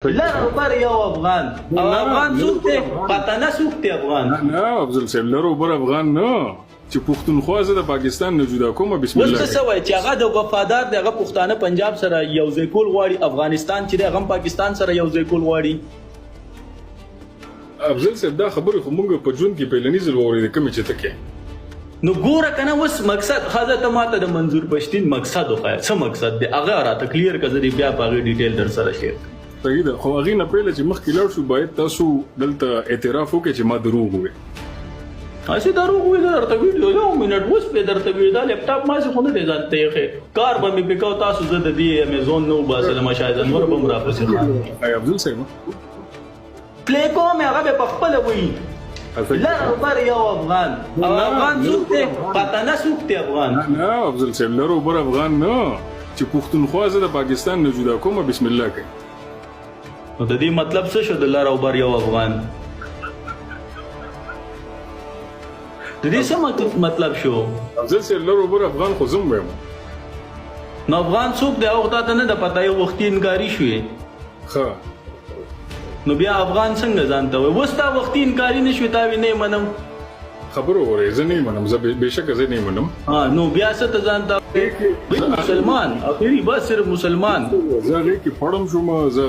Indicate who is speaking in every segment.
Speaker 1: لر او بر یو افغان او افغان څوک دی پښتانه څوک دی افغان
Speaker 2: نه افضل صاحب لر او بر افغان نه چې پښتونخوا زه د پاکستان نه جدا کوم بسم الله
Speaker 1: وسه سوای چې هغه د وفادار دغه پښتانه پنجاب سره یو ځای کول غواړي افغانستان چې هغه پاکستان سره یو ځای کول غواړي
Speaker 2: افضل صاحب دا خبره خو موږ په ژوند کې پیلنی ځل ووري کوم چې تکه
Speaker 1: نو ګوره کنه وس مقصد خاصه ته ماته د منظور پښتين مقصد وخا څه مقصد دی هغه راته کلیر کړي بیا په ډیټیل در سره شیر
Speaker 2: صحیح ده خو هغه نه پیله چې مخکې لاړ شو باید تاسو دلته اعتراف وکړئ چې ما دروغ وې
Speaker 1: اسی دروغ وې درته ویډیو یو منټ اوس په درته ویډیو دا لپټاپ ما څه خو نه دی ځانته یې کار به مې پکاو تاسو زه د دې امیزون نو باسل ما شاید انور به مرا پسې خان
Speaker 2: ای افضل صاحب
Speaker 1: پلی کوم هغه په خپل وې لر او بر یو افغان او افغان څوک دی پښتانه څوک دی افغان
Speaker 2: نه افضل صاحب لر او بر افغان نه چې پښتونخوا زه د پاکستان نه جدا کوم بسم الله کوي
Speaker 1: نو د دې مطلب څه شو د لر او بر یو افغان د دې څه مطلب شو
Speaker 2: افضل صاحب لر او بر افغان خو زم وایم
Speaker 1: نو افغان څوک دی او ته نه د پته یو وختي انکاری شوې
Speaker 2: ښه
Speaker 1: نو بیا افغان څنګه ځانته وي وستا وختي انکاری نشوي تا وی نه منم
Speaker 2: خبرو اورې زه نه منم زه بهشکه زه نه منم
Speaker 1: نو بیا څه ته ځانته مسلمان اخیری بس صرف مسلمان
Speaker 2: زه لیکي پړم شوم زه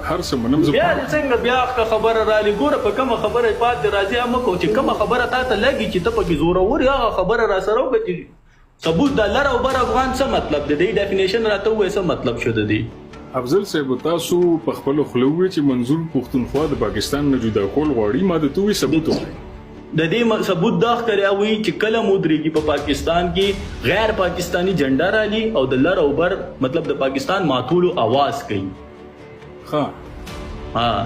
Speaker 2: هر څه منم زه
Speaker 1: بیا څنګه بیا خبره را لې ګوره په کومه خبره پات راځي هم کو چې کومه خبره تا ته لګي چې ته پکې زور اور هغه خبره را سره وکړي ثبوت د لر او بر افغان څه مطلب دی د ډیفینیشن راته وې څه مطلب شو د دې
Speaker 2: افضل صاحب تاسو په خپل خلوی چې منظور پښتونخوا د پاکستان نه جدا کول غواړي ما د توي ثبوت وکړي
Speaker 1: د دې ثبوت دا ښکاریا وي چې کله مودريږي په پاکستان کې غیر پاکستانی جنډا رالي او د لر او بر مطلب د پاکستان ماتولو आवाज کوي
Speaker 2: ها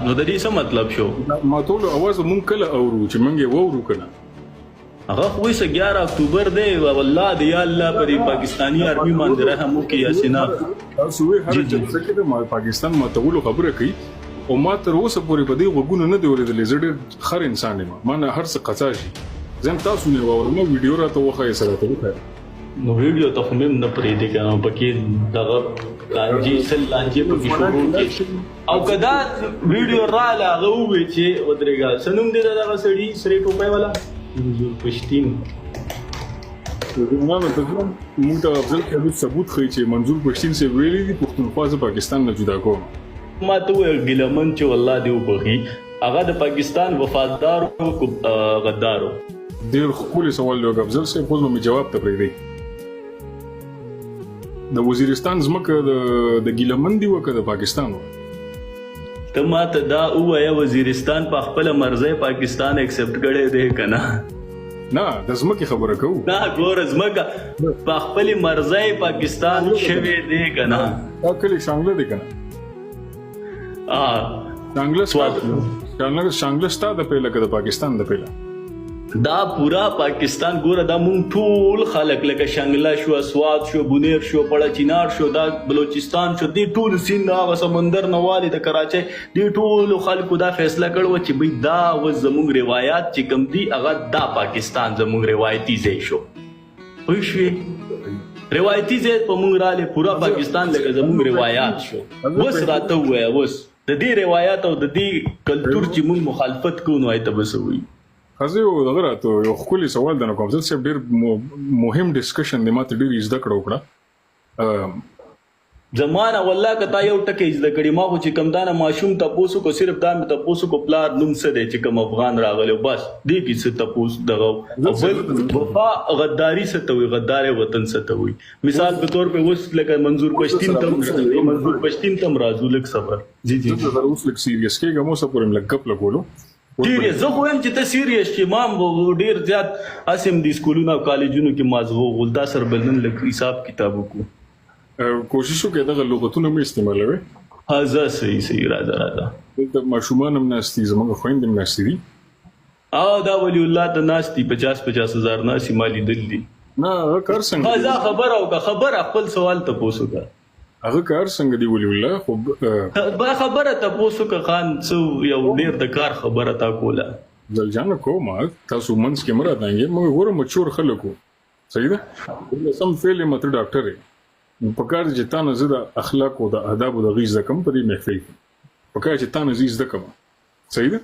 Speaker 1: نو د دې څه مطلب شو
Speaker 2: ماتولو आवाज مونږ کله اورو چې مونږ وورو کنه
Speaker 1: هغه خو 11 اکتوبر دی والله دی الله پر پاکستانی آرمي باندې رحم وکي یاسینا
Speaker 2: تاسو هر څه کې د پاکستان ماتولو خبره کوي او ما تر اوسه پورې په دې وګونو نه دی ورېدلې زه ډېر خر انسان یم ما نه هر څه قصا شي ځم تاسو نه واورم ویډیو راته وخایې سره ته وخایې
Speaker 1: نو ویډیو ته هم نه پرې دی کنه پکې دغه لانجی سل لانجی په شروع کې او کدا ویډیو را لاغوي چې ودرېګا سنوم دې دغه سړی سری ټوپای والا پښتين
Speaker 2: موږ ته افضل کبي ثبوت خي چې منظور پښتين سي ویلي دي پښتونخوا ز پاکستان نه جدا کوم
Speaker 1: ما ته ګلمن چې والله دی وبخي هغه د پاکستان وفادار او غدارو
Speaker 2: ډیر خپل سوال یو افضل صاحب خو مې جواب ته پرې دی د وزیرستان زمکه د ګلمن دی وکړه د پاکستان
Speaker 1: ته ما ته دا وایا وزیرستان په خپل مرزه پاکستان ایکسپټ کړي دی کنه
Speaker 2: نه د زمکه خبره کوو
Speaker 1: دا ګور زمکه په خپل مرزه پاکستان شوه دی کنه
Speaker 2: دا کلی شانګله دی کنه شانګله ستا د پیله کې د پاکستان د پیله
Speaker 1: دا پورا پاکستان ګوره دا مونږ ټول خلک لکه شانګله شو سواد شو بونیر شو پړه چینار شو دا بلوچستان شو دی ټول سیند هغه سمندر نواله د کراچۍ دی ټول خلکو دا فیصله کړو چې بھئی دا و زموږ روایت چې کوم دی هغه دا پاکستان زموږ روایتي ځای شو خوښوي روایتي ځای په مونږ رااله پورا پاکستان لکه زموږ روایت شو وس راته وای وس د دې روایت او د دې کلچر چې مونږ مخالفت کوو نو ایت بسوي
Speaker 2: خزه یو دغه راته یو خولي سوال د کوم ځل ډېر مهم ډیسکشن د ماته ډېر زده کړو
Speaker 1: زمانہ والله کته یو ټکی زده کړی ما خو چې کم دانه ماشوم تاسو کو صرف دا تاسو کو پلار نوم څه دی چې کوم افغان راغلو بس دې کې څه تاسو دغه اول وفا غداری څه ته وي غدار وطن څه ته وي مثال په تور په وس لکه منظور پښتين تم راځو لک سفر جی
Speaker 2: زه اوس لک سیریس کې کوم څه پرم لک کپ لګولو
Speaker 1: ډیر زه خو هم چې ته سیریس چې مام ډیر زیات اسیم د سکولونو کالجونو کې مازغو غلدا سر بلنن لک حساب کتابو کو
Speaker 2: کوشش وکړه دغه لغتونه مې استعمالوي
Speaker 1: هاذا صحیح راځه
Speaker 2: د ماشومان هم ناشتي زموږ خويند هم ناشتي دي
Speaker 1: دا ولی الله د ناشتي 50 هزار ناشتي مالی دلی
Speaker 2: نه کار څنګه
Speaker 1: هاذا خبر خپل سوال ته پوسو کا
Speaker 2: هغه کار څنګه دی ولی الله خو
Speaker 1: با خبره ته پوسو کا خان څو یو ډیر د کار خبره تا کوله
Speaker 2: ځل کوم تاسو منځ کې مراد نه موږ ګورم مچور خلکو صحیح ده سم فعل مت ډاکټر په کار چې تا نه زه د اخلاق او د آداب او د غیز کم په دې محفل کې پکای چې تا نه زی زده کوم صحیح ده